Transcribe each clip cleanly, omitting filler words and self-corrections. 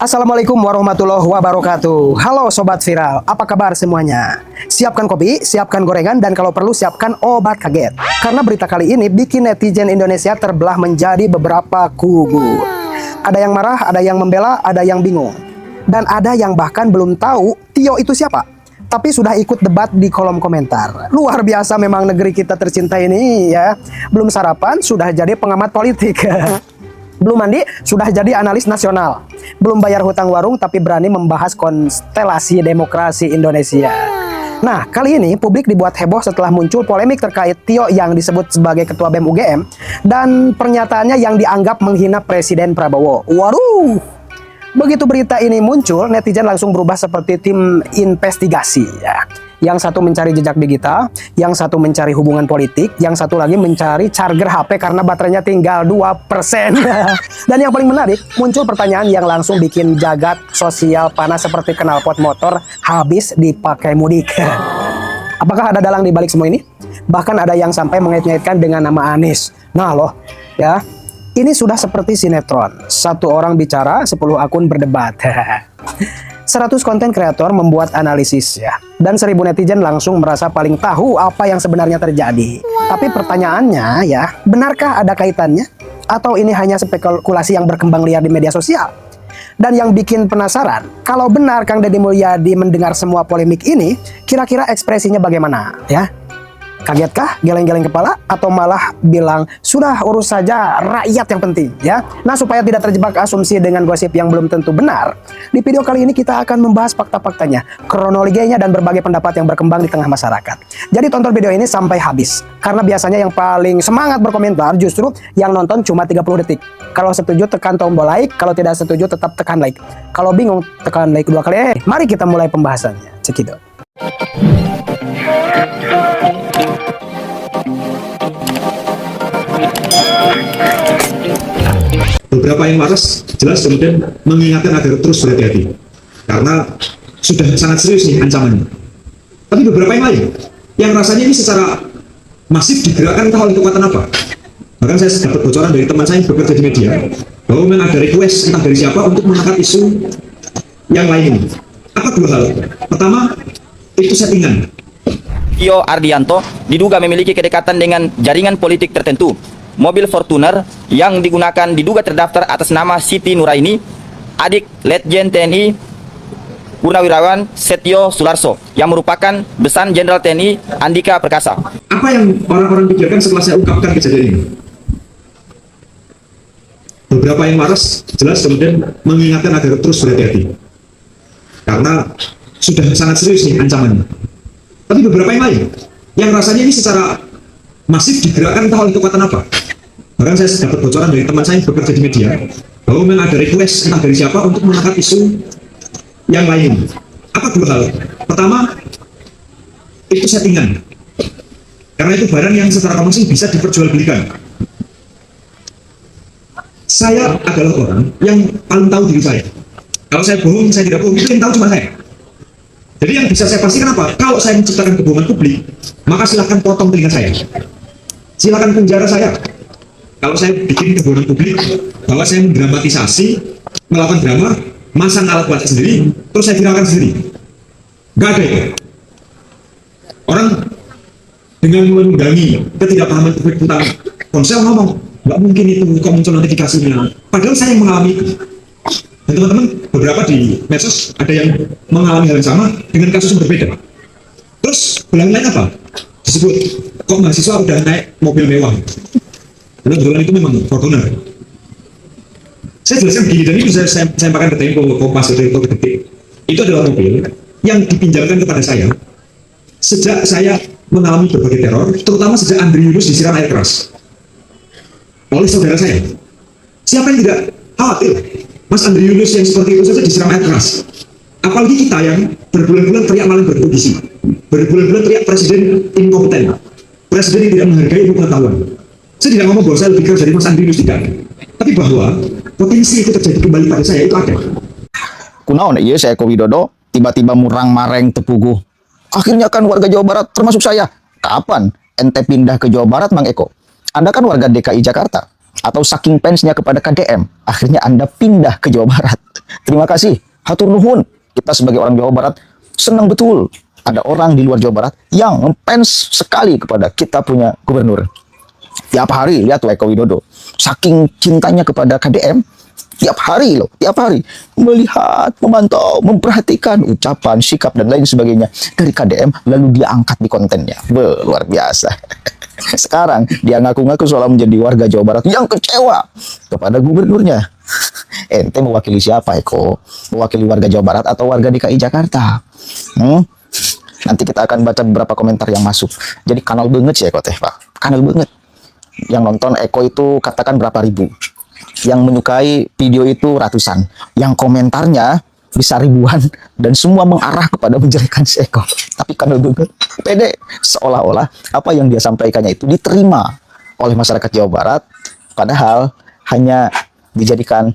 Assalamualaikum warahmatullahi wabarakatuh. Halo Sobat Viral, apa kabar semuanya? Siapkan kopi, siapkan gorengan, dan kalau perlu siapkan obat kaget. Karena berita kali ini bikin netizen Indonesia terbelah menjadi beberapa kubu. Ada yang marah, ada yang membela, ada yang bingung. Dan ada yang bahkan belum tahu Tio itu siapa. Tapi sudah ikut debat di kolom komentar. Luar biasa memang negeri kita tercinta ini ya. Belum sarapan, sudah jadi pengamat politik. Belum mandi, sudah jadi analis nasional. Belum bayar hutang warung, tapi berani membahas konstelasi demokrasi Indonesia. Nah, kali ini publik dibuat heboh setelah muncul polemik terkait Tio yang disebut sebagai Ketua BEM UGM dan pernyataannya yang dianggap menghina Presiden Prabowo. Waduh! Begitu berita ini muncul, netizen langsung berubah seperti tim investigasi ya. Yang satu mencari jejak digital, yang satu mencari hubungan politik, yang satu lagi mencari charger HP karena baterainya tinggal 2%. Dan yang paling menarik, muncul pertanyaan yang langsung bikin jagat sosial panas seperti knalpot motor habis dipakai mudik. Apakah ada dalang di balik semua ini? Bahkan ada yang sampai mengait-ngaitkan dengan nama Anies. Nah loh, ya. Ini sudah seperti sinetron. Satu orang bicara, 10 akun berdebat. 100 konten kreator membuat analisis ya. Dan 1000 netizen langsung merasa paling tahu apa yang sebenarnya terjadi. Tapi pertanyaannya ya, benarkah ada kaitannya? Atau ini hanya spekulasi yang berkembang liar di media sosial? Dan yang bikin penasaran, kalau benar Kang Deddy Mulyadi mendengar semua polemik ini, kira-kira ekspresinya bagaimana ya? Kagetkah, geleng-geleng kepala, atau malah bilang sudah urus saja rakyat yang penting ya. Nah, supaya tidak terjebak asumsi dengan gosip yang belum tentu benar, di video kali ini kita akan membahas fakta-faktanya, kronologinya, dan berbagai pendapat yang berkembang di tengah masyarakat. Jadi tonton video ini sampai habis, karena biasanya yang paling semangat berkomentar justru yang nonton cuma 30 detik. Kalau setuju tekan tombol like, kalau tidak setuju tetap tekan like. Kalau bingung tekan like 2 kali. Mari kita mulai pembahasannya. Cekidot. Beberapa yang waras jelas kemudian mengingatkan agar terus berhati-hati karena sudah sangat serius nih ancamannya. Tapi beberapa yang lain yang rasanya ini secara masif digerakkan entah oleh kekuatan apa. Bahkan saya dapat bocoran dari teman saya yang bekerja di media bahwa memang ada request entah dari siapa untuk mengangkat isu yang lain. Apa dua hal? Pertama, itu settingan. Tio Ardianto diduga memiliki kedekatan dengan jaringan politik tertentu. Mobil Fortuner yang digunakan diduga terdaftar atas nama Siti Nuraini, adik Letjen TNI Purnawirawan Setio Sularso, yang merupakan besan Jenderal TNI Andika Perkasa. Apa yang orang-orang pikirkan setelah saya ungkapkan kejadian ini? Beberapa yang waras jelas kemudian mengingatkan agar terus berhati-hati karena sudah sangat serius nih ancamannya. Tapi beberapa yang lain yang rasanya ini secara masif digerakkan entah oleh kekuatan apa. Bahkan saya dapat bocoran dari teman saya yang bekerja di media bahwa memang ada request entah dari siapa untuk mengangkat isu yang lain. Apa dua hal? Pertama, itu settingan. Karena itu barang yang secara komersil bisa diperjualbelikan. Saya adalah orang yang paling tahu diri saya. Kalau saya bohong, saya tidak bohong, itu yang tahu cuma saya. Jadi yang bisa saya pastikan apa? Kalau saya menciptakan kebohongan publik, maka silahkan potong telinga saya. Silahkan penjara saya. Kalau saya bikin kebohongan publik, bahwa saya mendramatisasi, melakukan drama, masang alat baca sendiri, terus saya viralkan sendiri. Gak ada itu. Orang dengan menunggangi ketidakpahaman publik tentang ponsel ngomong, nggak mungkin itu kok muncul notifikasinya. Padahal saya yang mengalami itu. Dan teman-teman, beberapa di medsos ada yang mengalami hal yang sama dengan kasus yang berbeda. Terus belang lain apa? Disebut, kok mahasiswa udah naik mobil mewah. Karena kebetulan itu memang Fortuner. Saya jelaskan begini, dan itu saya pakai ke Tempo, Kompas, atau ke Detik. Itu adalah mobil yang dipinjamkan kepada saya sejak saya mengalami berbagai teror, terutama sejak Andri Yunus disiram air keras oleh saudara saya. Siapa yang tidak khawatir Mas Andri Yunus yang seperti itu saja disiram air keras? Apalagi kita yang berbulan-bulan teriak malah berkondisi, berbulan-bulan teriak presiden inkompeten, presiden yang tidak menghargai ilmu pengetahuan. Saya tidak ngomong bahwa saya lebih keras dari Mas Andri Yunus, tidak. Tapi bahwa potensi itu terjadi kembali pada saya itu ada. Kunaon iya saya Eko Widodo tiba-tiba murang mareng tepuguh. Akhirnya kan warga Jawa Barat termasuk saya. Kapan ente pindah ke Jawa Barat Mang Eko? Anda kan warga DKI Jakarta. atau saking fansnya kepada KDM, akhirnya Anda pindah ke Jawa Barat. Terima kasih, hatur nuhun. Kita sebagai orang Jawa Barat senang betul ada orang di luar Jawa Barat yang fans sekali kepada kita punya gubernur. Tiap hari lihat Eko Widodo, saking cintanya kepada KDM, tiap hari melihat, memantau, memperhatikan ucapan, sikap dan lain sebagainya dari KDM, lalu dia angkat di kontennya. Luar biasa. Sekarang dia ngaku-ngaku seolah menjadi warga Jawa Barat yang kecewa kepada gubernurnya. Ente mewakili siapa, Eko? Mewakili warga Jawa Barat atau warga DKI Jakarta? Nanti kita akan baca beberapa komentar yang masuk. Jadi kanal banget sih Eko teh, Pak. Kanal banget. Yang nonton Eko itu katakan berapa ribu. Yang menyukai video itu ratusan. Yang komentarnya bisa ribuan dan semua mengarah kepada menjelekan si Eko. Tapi kanal banget. Pede seolah-olah apa yang dia sampaikannya itu diterima oleh masyarakat Jawa Barat, padahal hanya dijadikan.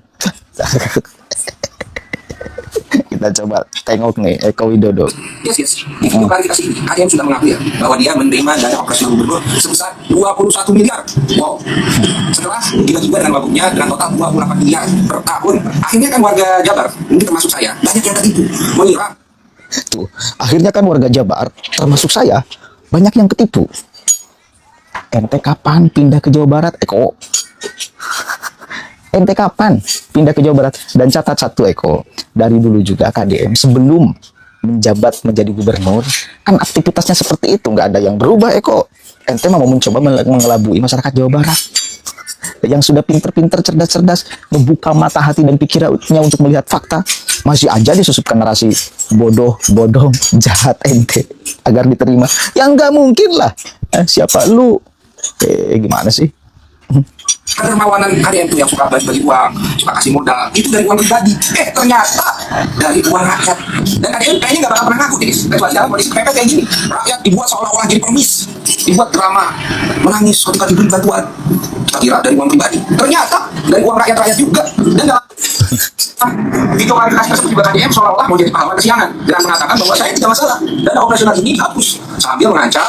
Kita coba tengok nih Eko Widodo. Yes. Di video klarifikasi ini, KDM sudah mengakui ya, bahwa dia menerima dana operasional gubernur sebesar 21 miliar. Wow. Setelah tiba-tiba dengan wagubnya dengan total 28 miliar per tahun. Akhirnya kan warga Jabar, ini termasuk saya, banyak yang tertipu, mengira. Tuh, akhirnya kan warga Jabar, termasuk saya, banyak yang ketipu. Ente kapan pindah ke Jawa Barat, Eko? Ente kapan pindah ke Jawa Barat? Dan catat satu, Eko, dari dulu juga KDM sebelum menjabat menjadi gubernur, kan aktivitasnya seperti itu, nggak ada yang berubah, Eko. Ente mau mencoba mengelabui masyarakat Jawa Barat yang sudah pinter-pinter, cerdas-cerdas, membuka mata hati dan pikirannya untuk melihat fakta, masih aja disusupkan narasi bodoh, jahat ente agar diterima. Yang nggak mungkin lah. Siapa lu? Gimana sih? Kedermawanan KDM itu yang suka bagi uang, suka kasih modal, itu dari uang pribadi. Ternyata dari uang rakyat. Dan KDM kayaknya nggak bakal pernah ngaku, guys. Kecuali dalam kondisi kepepet kayak gini. Rakyat dibuat seolah-olah jadi permis, dibuat drama, menangis ketika diberi bantuan. Kita kira dari uang pribadi. Ternyata dari uang rakyat juga. Dan dalam video klarifikasi tersebut juga KDM seolah-olah mau jadi pahlawan kesiangan dengan mengatakan bahwa saya tidak masalah. Dana operasional ini dihapus, sambil mengancam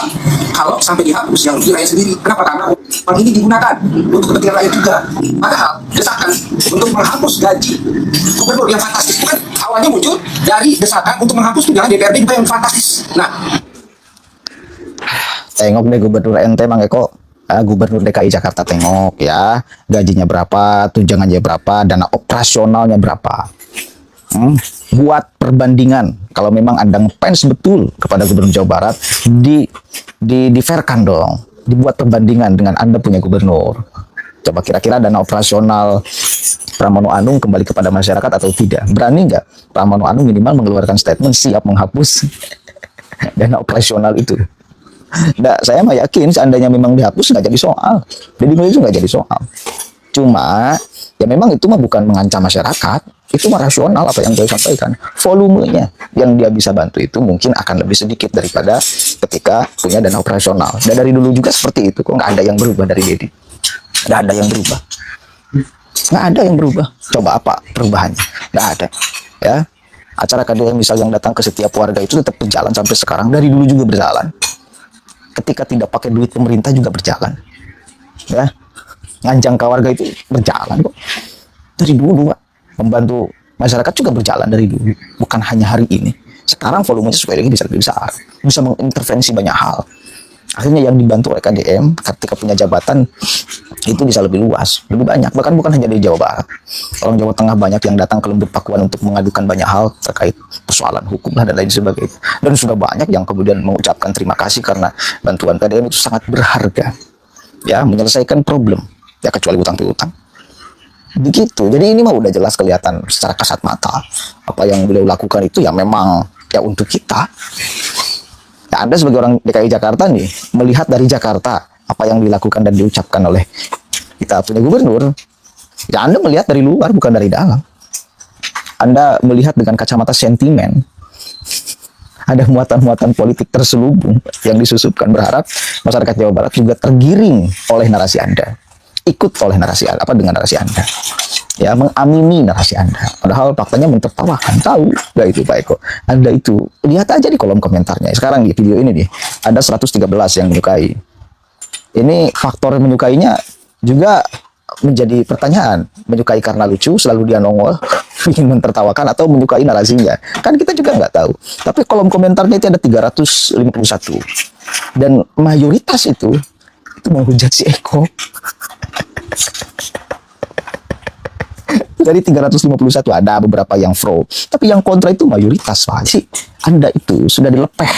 kalau sampai dihapus yang rugi rakyat sendiri. Kenapa? Karena uang ini digunakan untuk kepentingan rakyat juga. Padahal desakan untuk menghapus gaji gubernur yang fantastis itu kan awalnya muncul dari desakan untuk menghapus tunjangan DPRD juga yang fantastis. Nah, tengok deh gubernur ente Bang Eko. Gubernur DKI Jakarta, tengok ya, gajinya berapa, tunjangannya berapa, dana operasionalnya berapa. Buat perbandingan, kalau memang Anda fans betul kepada gubernur Jawa Barat, di fairkan dong, dibuat perbandingan dengan Anda punya gubernur. Coba kira-kira dana operasional Pramono Anung kembali kepada masyarakat atau tidak? Berani nggak Pramono Anung minimal mengeluarkan statement siap menghapus dana operasional itu? Nah, saya mah yakin seandainya memang dihapus nggak jadi soal. Jadi itu nggak jadi soal. Cuma ya memang itu mah bukan mengancam masyarakat, itu mah rasional apa yang saya sampaikan. Volumenya yang dia bisa bantu itu mungkin akan lebih sedikit daripada ketika punya dana operasional. Dan dari dulu juga seperti itu, kok nggak ada yang berubah dari Dedi. Nggak ada yang berubah. Nggak ada yang berubah. Coba apa perubahannya? Nggak ada. Ya, acara KDM misal yang datang ke setiap warga itu tetap berjalan sampai sekarang. Dari dulu juga berjalan. Ketika tidak pakai duit pemerintah juga berjalan. Ya, nganjang ke warga itu berjalan kok. Dari dulu, Pak. Membantu masyarakat juga berjalan dari dulu. Bukan hanya hari ini. Sekarang volumenya supaya ini bisa lebih besar. Bisa mengintervensi banyak hal. Akhirnya yang dibantu oleh KDM ketika punya jabatan itu bisa lebih luas, lebih banyak. Bahkan bukan hanya dari Jawa Barat. Orang Jawa Tengah banyak yang datang ke Lembut Pakuan untuk mengadukan banyak hal terkait persoalan hukum dan lain sebagainya. Dan sudah banyak yang kemudian mengucapkan terima kasih karena bantuan KDM itu sangat berharga. Ya, menyelesaikan problem. Ya, kecuali utang piutang. Begitu. Jadi ini mah udah jelas kelihatan secara kasat mata. Apa yang beliau lakukan itu ya memang ya untuk kita. Ya, Anda sebagai orang DKI Jakarta nih, melihat dari Jakarta apa yang dilakukan dan diucapkan oleh kita punya gubernur, ya Anda melihat dari luar bukan dari dalam. Anda melihat dengan kacamata sentimen. Ada muatan-muatan politik terselubung yang disusupkan, berharap masyarakat Jawa Barat juga tergiring oleh narasi Anda, ikut oleh narasi apa dengan narasi Anda, ya mengamini narasi Anda. Padahal faktanya mentertawakan. Tahu nggak itu Pak Eko? Anda itu lihat aja di kolom komentarnya. Sekarang di video ini nih ada 113 yang menyukai. Ini faktor menyukainya juga menjadi pertanyaan. Menyukai karena lucu, selalu dia nongol, ingin mentertawakan, atau menyukai narasinya. Kan kita juga nggak tahu. Tapi kolom komentarnya itu ada 351. Dan mayoritas itu menghujat si Eko. Dari 351 ada beberapa yang pro, tapi yang kontra itu mayoritas. Wah, sih Anda itu sudah dilepeh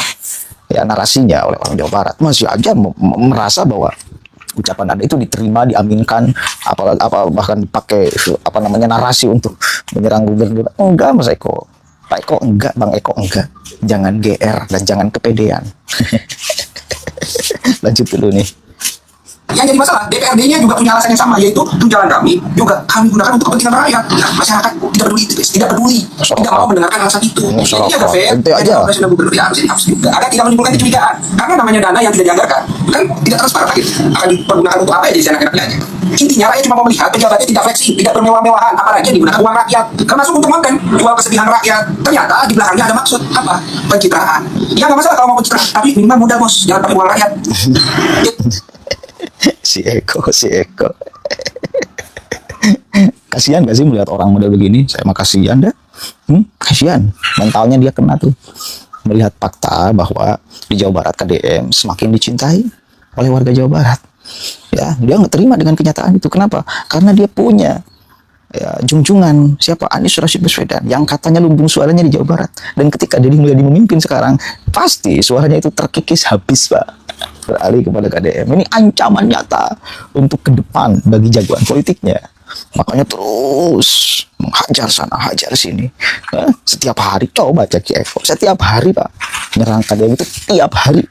ya narasinya oleh orang Jawa Barat, masih aja merasa bahwa ucapan Anda itu diterima, diaminkan, bahkan dipakai narasi untuk menyerang gubernur. Enggak, Mas Eko. Pak Eko enggak, Bang Eko enggak. Jangan GR dan jangan kepedean. Lanjut dulu nih. Yang jadi masalah, DPRD-nya juga punya alasan yang sama, yaitu tunjangan kami juga kami gunakan untuk kepentingan rakyat. Nah, masyarakat tidak peduli, tidak mau mendengarkan alasan itu. Ini agak fair. Jadi presiden gubernur ya harus juga agar tidak menimbulkan kecurigaan. Karena namanya dana yang tidak dianggarkan kan tidak transparan, akan dipergunakan untuk apa ya, jadi enak-enaknya aja. Intinya rakyat cuma mau melihat pejabatnya tidak fleksi, tidak bermewah-mewahan, apalagi yang digunakan uang rakyat, termasuk untuk konten jual kesedihan rakyat. Ternyata di belakangnya ada maksud apa? Pencitraan. Ya nggak masalah kalau mau pencitraan, tapi minimal modal bos, jangan pakai uang rakyat. si Eko. Kasihan gak sih melihat orang model begini? Saya mah kasihan dah. Kasihan. Mentalnya dia kena tuh. Melihat fakta bahwa di Jawa Barat KDM semakin dicintai oleh warga Jawa Barat. Ya, dia nggak terima dengan kenyataan itu. Kenapa? Karena dia punya junjungan siapa, Anies Rashid Baswedan, yang katanya lumbung suaranya di Jawa Barat. Dan ketika dia mulai memimpin sekarang, pasti suaranya itu terkikis habis, Pak. Beralih kepada KDM. Ini ancaman nyata untuk ke depan bagi jagoan politiknya. Makanya terus menghajar sana, hajar sini. Setiap hari, coba cek Eko. Setiap hari, Pak. Nyerang KDM itu tiap hari.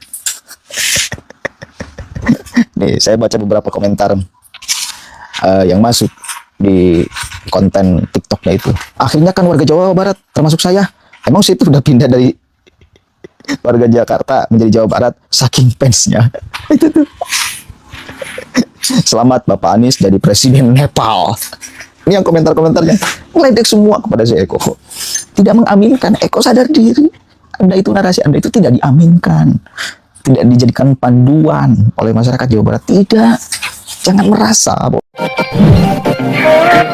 Nih, saya baca beberapa komentar yang masuk di konten TikToknya itu. Akhirnya kan warga Jawa Barat, termasuk saya, emang saya itu udah pindah dari warga Jakarta menjadi Jawa Barat saking fansnya. Itu tuh. Selamat Bapak Anies jadi presiden Nepal. Ini yang komentar-komentarnya ngeledek semua kepada si Eko. Tidak mengaminkan. Eko sadar diri. Anda itu narasi Anda itu tidak diaminkan. Tidak dijadikan panduan oleh masyarakat Jawa Barat. Tidak. Jangan merasa.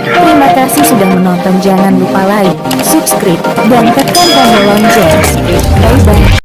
Terima kasih sudah menonton. Jangan lupa like, subscribe, dan tekan tombol lonceng. Bye-bye.